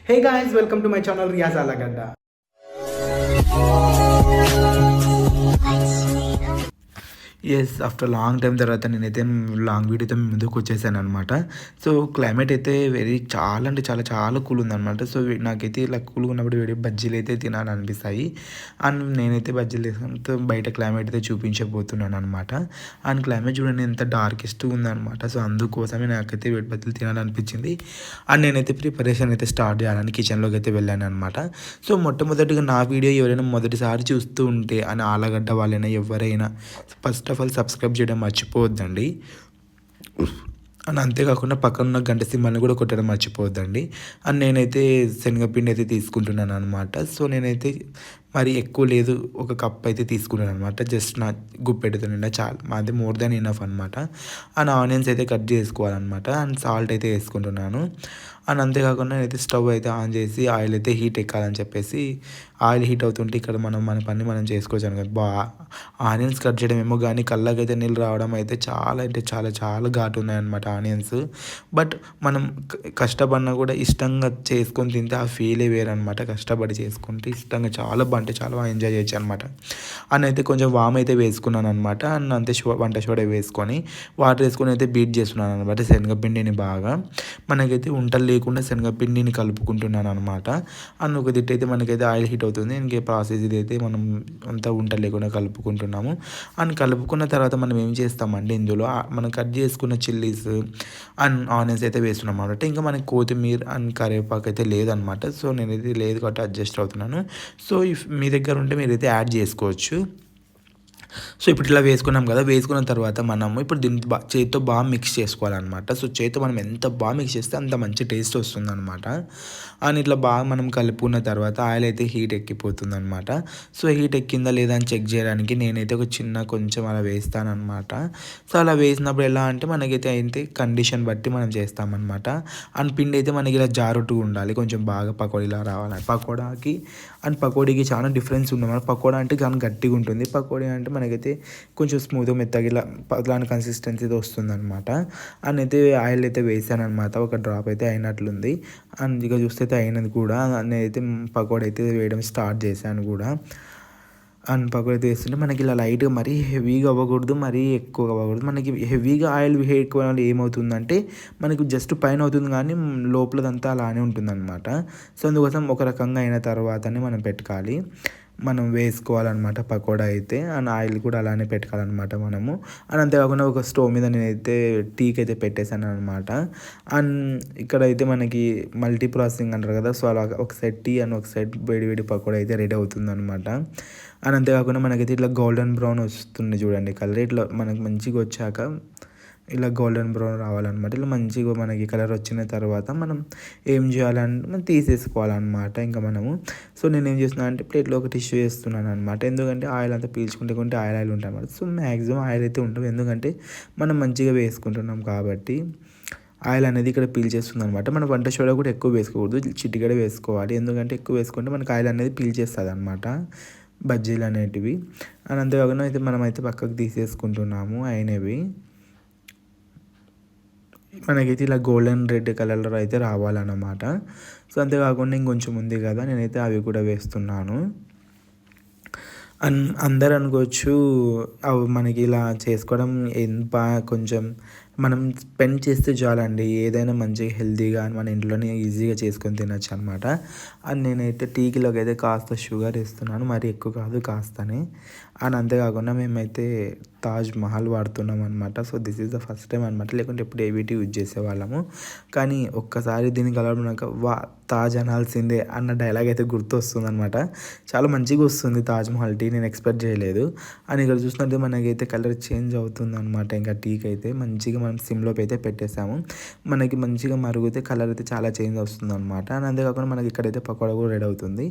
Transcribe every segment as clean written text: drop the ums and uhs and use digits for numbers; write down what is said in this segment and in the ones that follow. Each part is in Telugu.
Hey guys, welcome to my channel Riyaz Alagadda. Yes after long time తర్వాత నేనైతే లాంగ్ వీడియోతో మీ ముందుకు వచ్చేసాను అనమాట. సో క్లైమేట్ అయితే చాలా అంటే చాలా చాలా కూల్ ఉందనమాట. సో నాకైతే ఇలా కూల్గా ఉన్నప్పుడు వేడి బజ్జీలు అయితే తినాలనిపిస్తాయి. అండ్ నేనైతే బజ్జీలు వేసుకుంటూ బయట క్లైమేట్ అయితే చూపించబోతున్నాను అనమాట. అండ్ క్లైమేట్ చూడండి ఎంత డార్కెస్ట్ ఉందనమాట. సో అందుకోసమే నాకైతే వేడి బజ్జీలు తినాలనిపించింది. అండ్ నేనైతే ప్రిపరేషన్ అయితే స్టార్ట్ చేయాలని కిచెన్లోకి అయితే వెళ్ళాను అనమాట. సో మొట్టమొదటిగా నా వీడియో ఎవరైనా మొదటిసారి చూస్తూ ఉంటే అని ఆలగడ్డ వాళ్ళైనా ఎవరైనా ఫస్ట్ ఆఫ్ ఆల్ సబ్స్క్రైబ్ చేయడం మర్చిపోవద్దండి. అండ్ అంతేకాకుండా పక్కన ఉన్న గంట సింబల్ని కూడా కొట్టడం మర్చిపోవద్దండి. అండ్ నేనైతే శనగపిండి అయితే తీసుకుంటున్నాను అనమాట. సో నేనైతే మరి ఎక్కువ లేదు, ఒక కప్ అయితే తీసుకున్నాను అనమాట. జస్ట్ నా గుప్పెడుతో నిండా చాలు, మాది మోర్ దాన్ ఇనఫ్ అనమాట. అండ్ ఆనియన్స్ అయితే కట్ చేసుకోవాలన్నమాట. అండ్ సాల్ట్ అయితే వేసుకుంటున్నాను. అండ్ అంతేకాకుండా నేనైతే స్టవ్ అయితే ఆన్ చేసి ఆయిల్ అయితే హీట్ ఎక్కాలని చెప్పేసి ఆయిల్ హీట్ అవుతుంటే ఇక్కడ మన పని మనం చేసుకోవచ్చు కదా. ఆనియన్స్ కట్ చేయడం ఏమో కానీ కళ్ళకైతే నీళ్ళు రావడం అయితే చాలా అంటే చాలా చాలా ఘాటు ఉన్నాయన్నమాట ఆనియన్స్. బట్ మనం కష్టపడినా కూడా ఇష్టంగా చేసుకొని తింటే ఆ ఫీలే వేరనమాట. కష్టపడి చేసుకుంటే ఇష్టంగా చాలా అంటే చాలా బాగా ఎంజాయ్ చేయొచ్చు అనమాట. అండ్ అయితే కొంచెం వామ్ అయితే వేసుకున్నాను అనమాట. అండ్ అంతే వంట సోడా వేసుకొని వాటర్ వేసుకొని అయితే బీట్ చేస్తున్నాను అనమాట శనగపిండిని బాగా. మనకైతే ఉంటలు లేకుండా శనగపిండిని కలుపుకుంటున్నాను అనమాట. అండ్ ఒక దిట్టు అయితే మనకైతే ఆయిల్ హీట్ అవుతుంది. ఇంకే ప్రాసెస్ ఇదైతే మనం అంతా ఉంటలు లేకుండా కలుపుకుంటున్నాము. అండ్ కలుపుకున్న తర్వాత మనం ఏం చేస్తామంటే ఇందులో మనం కట్ చేసుకున్న చిల్లీస్ అండ్ ఆనియన్స్ అయితే వేస్తున్నాం అనమాట. ఇంకా మనకి కొత్తిమీర అండ్ కరివేపాకు అయితే లేదనమాట. సో నేనైతే లేదు కాబట్టి అడ్జస్ట్ అవుతున్నాను. సో ఇఫ్ మీ దగ్గర ఉంటే మీరైతే యాడ్ చేసుకోవచ్చు. సో ఇప్పుడు ఇట్లా వేసుకున్నాం కదా, వేసుకున్న తర్వాత మనము ఇప్పుడు దీన్ని చేతితో బాగా మిక్స్ చేసుకోవాలన్నమాట. సో చేతితో మనం ఎంత బాగా మిక్స్ చేస్తే అంత మంచి టేస్ట్ వస్తుందన్నమాట. అండ్ ఇట్లా బాగా మనం కలుపుకున్న తర్వాత ఆయిల్ అయితే హీట్ ఎక్కిపోతుంది అనమాట. సో హీట్ ఎక్కిందా లేదా అని చెక్ చేయడానికి నేనైతే ఒక చిన్న కొంచెం అలా వేస్తానమాట. సో అలా వేసినప్పుడు ఎలా అంటే మనకైతే అయితే కండిషన్ బట్టి మనం చేస్తామన్నమాట. అండ్ పిండి అయితే మనకి ఇలా జారుతూ ఉండాలి, కొంచెం బాగా పకోడీలా రావాలి. పకోడాకి అండ్ పకోడీకి చాలా డిఫరెన్స్ ఉంది అన్నమాట. పకోడా అంటే చాలా గట్టిగా ఉంటుంది, పకోడీ అంటే మనకైతే కొంచెం స్మూత్గా మెత్తగా ఇలా పతలాని కన్సిస్టెన్సీతో వస్తుందన్నమాట. అండ్ అయితే ఆయిల్ అయితే వేసాను అనమాట. ఒక డ్రాప్ అయితే అయినట్లుంది. అండ్ ఇక చూస్తే అయినది కూడా. నేనైతే పకోడీ అయితే వేయడం స్టార్ట్ చేశాను కూడా. అండ్ పకోడీ అయితే వేస్తుంటే మనకి ఇలా లైట్గా మరీ హెవీగా అవ్వకూడదు, మరీ ఎక్కువగా అవ్వకూడదు. మనకి హెవీగా ఆయిల్ ఎక్కువ ఏమవుతుందంటే మనకి జస్ట్ పైన అవుతుంది కానీ లోపలదంతా అలానే ఉంటుందన్నమాట. సో అందుకోసం ఒక రకంగా అయిన తర్వాతనే మనం పెట్టుకోవాలి, మనం వేసుకోవాలన్నమాట పకోడా అయితే. అండ్ ఆయిల్ కూడా అలానే పెట్టుకోవాలన్నమాట మనము. అండ్ అంతేకాకుండా ఒక స్టవ్ మీద నేనైతే టీకి అయితే పెట్టేశాను అనమాట. అండ్ ఇక్కడైతే మనకి మల్టీ ప్రాసెసింగ్ అంటారు కదా. సో అలా ఒక సైడ్ టీ అండ్ ఒక సైడ్ వేడి వేడి పకోడా అయితే రెడీ అవుతుంది అనమాట. అండ్ అంతేకాకుండా మనకైతే ఇట్లా గోల్డెన్ బ్రౌన్ వస్తుంది చూడండి కలర్. ఇట్లా మనకు మంచిగా వచ్చాక ఇలా గోల్డెన్ బ్రౌన్ రావాలన్నమాట. ఇలా మంచిగా మనకి కలర్ వచ్చిన తర్వాత మనం ఏం చేయాలంటే మనం తీసేసుకోవాలన్నమాట ఇంకా మనము. సో నేను ఏం చేస్తున్నాను అంటే ప్లేట్లో ఒక టిష్యూ వేస్తున్నాను అనమాట. ఎందుకంటే ఆయిల్ అంతా పీల్చుకుంటే కొంటే ఆయిల్ ఉంటుంది అన్నమాట. సో మ్యాక్సిమం ఆయిల్ అయితే ఉంటుంది, ఎందుకంటే మనం మంచిగా వేసుకుంటున్నాం కాబట్టి ఆయిల్ అనేది ఇక్కడ పీల్చేస్తుంది అనమాట. మన వంట సోడా కూడా ఎక్కువ వేసుకోకూడదు, చిటికెడ వేసుకోవాలి. ఎందుకంటే ఎక్కువ వేసుకుంటే మనకు ఆయిల్ అనేది పీల్చేస్తుంది అనమాట బజ్జీలు అనేటివి. అని అంతేకాకుండా అయితే మనమైతే పక్కకు తీసేసుకుంటున్నాము అయినవి. మనకైతే ఇలా గోల్డెన్ రెడ్ కలర్లో అయితే రావాలన్నమాట. సో అంతేకాకుండా ఇంకొంచెం ఉంది కదా, నేనైతే అవి కూడా వేస్తున్నాను. అందరూ అనుకోవచ్చు అవి మనకి ఇలా చేసుకోవడం ఎంత కొంచెం మనం స్పెండ్ చేస్తే చాలండి, ఏదైనా మంచిగా హెల్తీగా మన ఇంట్లోనే ఈజీగా చేసుకొని తినచ్చు అనమాట. అండ్ నేనైతే టీకిలోకి అయితే కాస్త షుగర్ వేస్తున్నాను, మరి ఎక్కువ కాదు కాస్తనే. అండ్ అంతేకాకుండా మేమైతే తాజ్ మహల్ వాడుతున్నాం అనమాట. So this is the first time అనమాట, లేకుంటే ఎప్పుడు ఏవిటీ యూజ్ చేసేవాళ్ళము. కానీ ఒక్కసారి దీన్ని కలవడానికి తాజ్ అనాల్సిందే అన్న డైలాగ్ అయితే గుర్తు వస్తుంది అనమాట. చాలా మంచిగా వస్తుంది తాజ్ మహల్ టీ, నేను ఎక్స్పెక్ట్ చేయలేదు. అండ్ ఇక్కడ చూసినట్టు మనకైతే కలర్ చేంజ్ అవుతుంది అనమాట. ఇంకా టీకి అయితే మంచిగా మనం సిమ్లోకి అయితే పెట్టేసాము. మనకి మంచిగా మరుగుతే కలర్ అయితే చాలా చేంజ్ వస్తుంది అనమాట. అండ్ అంతేకాకుండా మనకి ఇక్కడైతే పకోడా కూడా రెడీ అవుతుంది.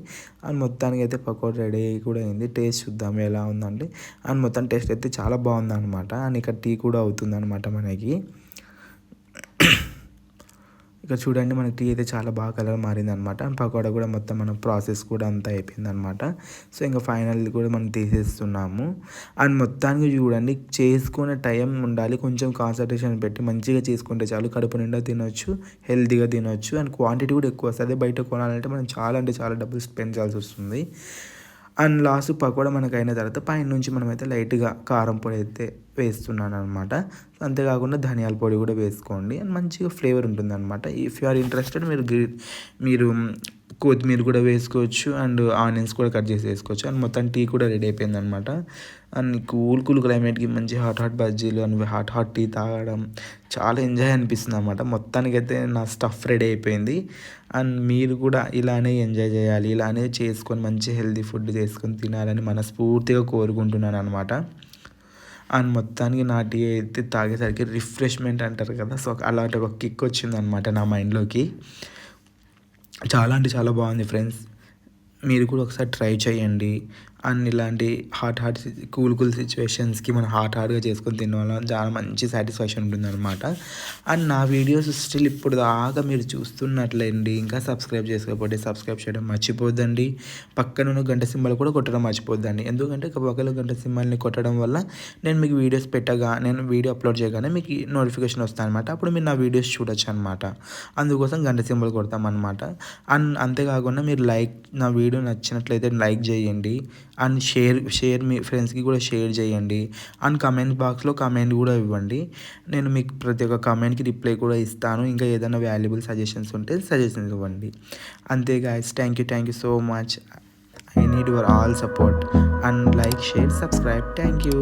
అండ్ మొత్తానికి అయితే పకోడా రెడీ కూడా అయింది. టేస్ట్ చూద్దాం ఎలా ఉందండి. అండ్ మొత్తం టేస్ట్ అయితే చాలా బాగుందన్నమాట. అండ్ ఇక్కడ టీ కూడా అవుతుంది అనమాట మనకి. ఇక చూడండి మనకి టీ అయితే చాలా బాగా కలర్ మారిందనమాట. అండ్ పకోడా కూడా మొత్తం మన ప్రాసెస్ కూడా అంతా అయిపోయిందనమాట. సో ఇంక ఫైనల్ కూడా మనం తీసేస్తున్నాము. అండ్ మొత్తానికి చూడండి చేసుకునే టైం ఉండాలి. కొంచెం కాన్సంట్రేషన్ పెట్టి మంచిగా చేసుకుంటే చాలు. కడుపు నిండా తినొచ్చు, హెల్తీగా తినొచ్చు. అండ్ క్వాంటిటీ కూడా ఎక్కువ వస్తది. బయట కొనాలంటే మనం చాలా అంటే చాలా డబ్బులు స్పెండ్ చేయాల్సి వస్తుంది. అండ్ లాస్ట్ పకోడా మనకు అయిన తర్వాత పైనుంచి మనమైతే లైట్‌గా కారం పొడి అయితే వేస్తున్నాననమాట. అంతేకాకుండా ధనియాల పొడి కూడా వేసుకోండి. అండ్ మంచిగా ఫ్లేవర్ ఉంటుందనమాట. ఇఫ్ యూ ఆర్ ఇంట్రెస్టెడ్ మీరు కొత్తిమీర కూడా వేసుకోవచ్చు. అండ్ ఆనియన్స్ కూడా కట్ చేసి వేసుకోవచ్చు. అండ్ మొత్తం టీ కూడా రెడీ అయిపోయిందనమాట. అండ్ కూల్ క్లైమేట్‌కి మంచి హాట్ బజ్జీలు అండ్ హాట్ టీ తాగడం చాలా ఎంజాయ్ అనిపిస్తుందనమాట. మొత్తానికైతే నా స్టఫ్ రెడీ అయిపోయింది. అండ్ మీరు కూడా ఇలానే ఎంజాయ్ చేయాలి. ఇలానే చేసుకొని మంచి హెల్తీ ఫుడ్ చేసుకొని తినాలని మనస్ఫూర్తిగా కోరుకుంటున్నాననమాట. అండ్ మొత్తానికి నా టీ అయితే తాగేసరికి రిఫ్రెష్‌మెంట్ అంటారు కదా! సో, అలాంటి ఒక కిక్ వచ్చిందనమాట నా మైండ్‌లోకి. చాలా అంటే చాలా బాగుంది ఫ్రెండ్స్. మీరు కూడా ఒకసారి ట్రై చేయండి. అండ్ ఇలాంటి కూల్ సిట్యుయేషన్స్‌కి మనం హాట్‌గా చేసుకొని తినడం వల్ల చాలా మంచి సాటిస్ఫాక్షన్ ఉంటుందనమాట. అండ్ నా వీడియోస్ స్టిల్ ఇప్పుడు దాకా మీరు చూస్తున్నట్లేండి ఇంకా సబ్స్క్రైబ్ చేసుకోకపోతే సబ్స్క్రైబ్ చేయడం మర్చిపోద్దండి. పక్కనున్న గంట సింబల్ కూడా కొట్టడం మర్చిపోద్దండి. ఎందుకంటే పక్కన గంట సింబల్‌ని కొట్టడం వల్ల నేను మీకు నేను వీడియో అప్లోడ్ చేయగానే మీకు నోటిఫికేషన్ వస్తాయనమాట. అప్పుడు మీరు నా వీడియోస్ చూడొచ్చనమాట. అందుకోసం గంట సింబల్ కొడతామనమాట. అండ్ అంతేకాకుండా మీరు నా వీడియో నచ్చినట్లయితే లైక్ చేయండి. అండ్ షేర్ మీ ఫ్రెండ్స్‌కి కూడా షేర్ చేయండి. అండ్ కామెంట్ బాక్స్‌లో కామెంట్ కూడా ఇవ్వండి. నేను మీకు ప్రతి ఒక్క కామెంట్‌కి రిప్లై కూడా ఇస్తాను. ఇంకా ఏదైనా వాల్యుబుల్ సజెషన్స్ ఉంటే సజెషన్స్ ఇవ్వండి. అంతే guys, thank you so much. I need your all support. And like, share, subscribe. Thank you.